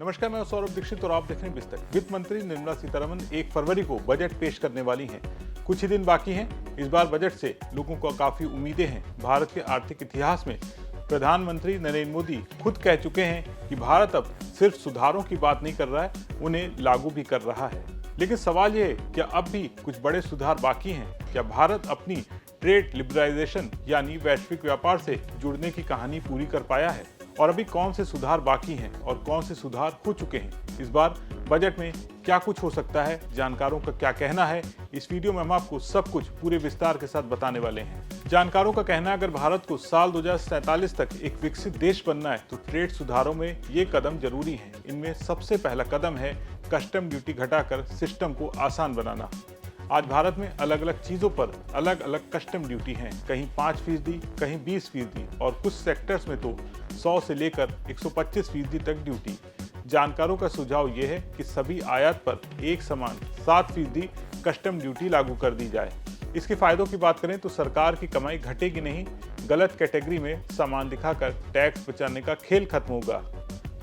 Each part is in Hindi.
नमस्कार, मैं सौरभ दीक्षित और आप देख रहे हैं विस्तक। वित्त मंत्री निर्मला सीतारमण 1 फरवरी को बजट पेश करने वाली हैं। कुछ ही दिन बाकी हैं। इस बार बजट से लोगों को काफी उम्मीदें हैं। भारत के आर्थिक इतिहास में प्रधानमंत्री नरेंद्र मोदी खुद कह चुके हैं कि भारत अब सिर्फ सुधारों की बात नहीं कर रहा है, उन्हें लागू भी कर रहा है। लेकिन सवाल यह है, क्या अब भी कुछ बड़े सुधार बाकी हैं? क्या भारत अपनी ट्रेड लिबरलाइजेशन यानी वैश्विक व्यापार से जुड़ने की कहानी पूरी कर पाया है? और अभी कौन से सुधार बाकी हैं और कौन से सुधार हो चुके हैं? इस बार बजट में क्या कुछ हो सकता है, जानकारों का क्या कहना है, इस वीडियो में हम आपको सब कुछ पूरे विस्तार के साथ बताने वाले हैं। जानकारों का कहना है, अगर भारत को साल 2047 तक एक विकसित देश बनना है तो ट्रेड सुधारों में ये कदम जरूरी हैं। इनमें सबसे पहला कदम है कस्टम ड्यूटी घटाकर सिस्टम को आसान बनाना। आज भारत में अलग अलग चीजों पर अलग अलग कस्टम ड्यूटी हैं, कहीं 5%, कहीं 20% और कुछ सेक्टर्स में तो 100 से लेकर 125% तक ड्यूटी। जानकारों का सुझाव यह है कि सभी आयात पर एक समान 7% कस्टम ड्यूटी लागू कर दी जाए। इसके फायदों की बात करें तो सरकार की कमाई घटेगी नहीं, गलत कैटेगरी में सामान दिखाकर टैक्स बचाने का खेल खत्म होगा।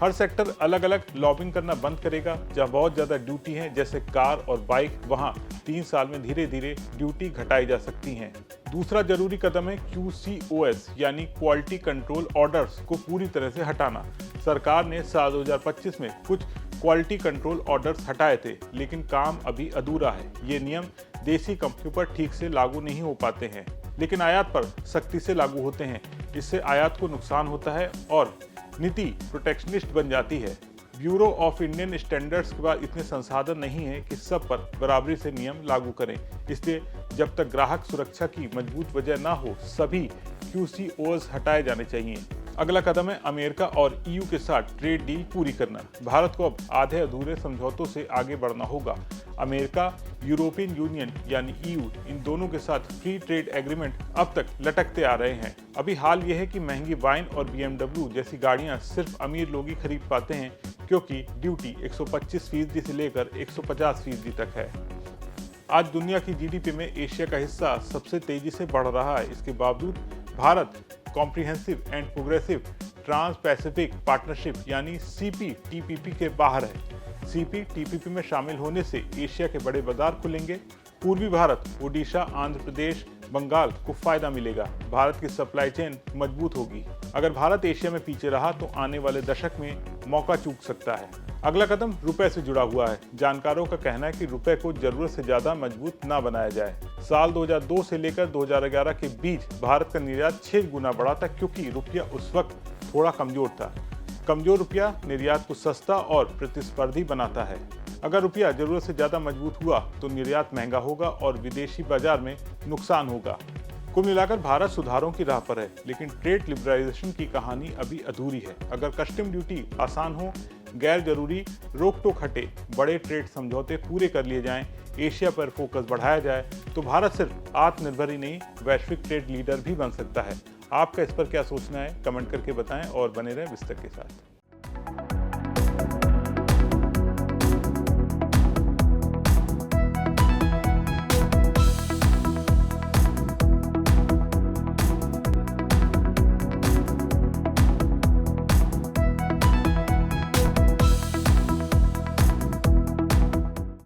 हर सेक्टर अलग अलग लॉबिंग करना बंद करेगा। जहां बहुत ज्यादा ड्यूटी है जैसे कार और बाइक, वहां 3 साल में धीरे धीरे ड्यूटी घटाई जा सकती हैं। दूसरा जरूरी कदम है QCOS यानी क्वालिटी कंट्रोल ऑर्डर्स को पूरी तरह से हटाना। सरकार ने साल 2025 में कुछ क्वालिटी कंट्रोल ऑर्डर्स हटाए थे, लेकिन काम अभी अधूरा है। ये नियम देसी कंपनियों पर ठीक से लागू नहीं हो पाते हैं, लेकिन आयात पर सख्ती से लागू होते हैं। इससे आयात को नुकसान होता है और नीति प्रोटेक्शनिस्ट बन जाती है। ब्यूरो ऑफ इंडियन स्टैंडर्ड्स के पास इतने संसाधन नहीं है कि सब पर बराबरी से नियम लागू करें। इसलिए जब तक ग्राहक सुरक्षा की मजबूत वजह ना हो, सभी QCOs हटाए जाने चाहिए। अगला कदम है अमेरिका और EU के साथ ट्रेड डील पूरी करना। भारत को अब आधे अधूरे समझौतों से आगे बढ़ना होगा। अमेरिका, यूरोपियन यूनियन यानी EU, इन दोनों के साथ फ्री ट्रेड एग्रीमेंट अब तक लटकते आ रहे हैं। अभी हाल यह है कि महंगी वाइन और BMW जैसी गाड़ियां सिर्फ अमीर लोग ही खरीद पाते हैं, क्योंकि ड्यूटी 125% से लेकर 150% तक है। आज दुनिया की GDP में एशिया का हिस्सा सबसे तेजी से बढ़ रहा है। इसके बावजूद Bharat comprehensive and progressive trans Pacific partnership यानी CPTPP के बाहर है। CPTPP में शामिल होने से एशिया के बड़े बाजार खुलेंगे। पूर्वी भारत, ओडिशा, आंध्र प्रदेश, बंगाल को फायदा मिलेगा। भारत की सप्लाई चेन मजबूत होगी। अगर भारत एशिया में पीछे रहा तो आने वाले दशक में मौका चूक सकता है। अगला कदम रुपए से जुड़ा हुआ है। जानकारों का कहना है कि रुपए को जरूरत से ज्यादा मजबूत ना बनाया जाए। साल 2002 से लेकर 2011 के बीच भारत का निर्यात 6 गुना बढ़ा था, क्योंकि रुपया उस वक्त थोड़ा कमजोर था। कमजोर रुपया निर्यात को सस्ता और प्रतिस्पर्धी बनाता है। अगर रुपया जरूरत से ज्यादा मजबूत हुआ तो निर्यात महंगा होगा और विदेशी बाजार में नुकसान होगा। कुल मिलाकर भारत सुधारों की राह पर है, लेकिन ट्रेड लिबरलाइजेशन की कहानी अभी अधूरी है। अगर कस्टम ड्यूटी आसान हो, गैर जरूरी रोक टोक हटे, बड़े ट्रेड समझौते पूरे कर लिए जाएं, एशिया पर फोकस बढ़ाया जाए, तो भारत सिर्फ आत्मनिर्भर ही नहीं, वैश्विक ट्रेड लीडर भी बन सकता है। आपका इस पर क्या सोचना है, कमेंट करके बताएं और बने रहें विस्तक के साथ।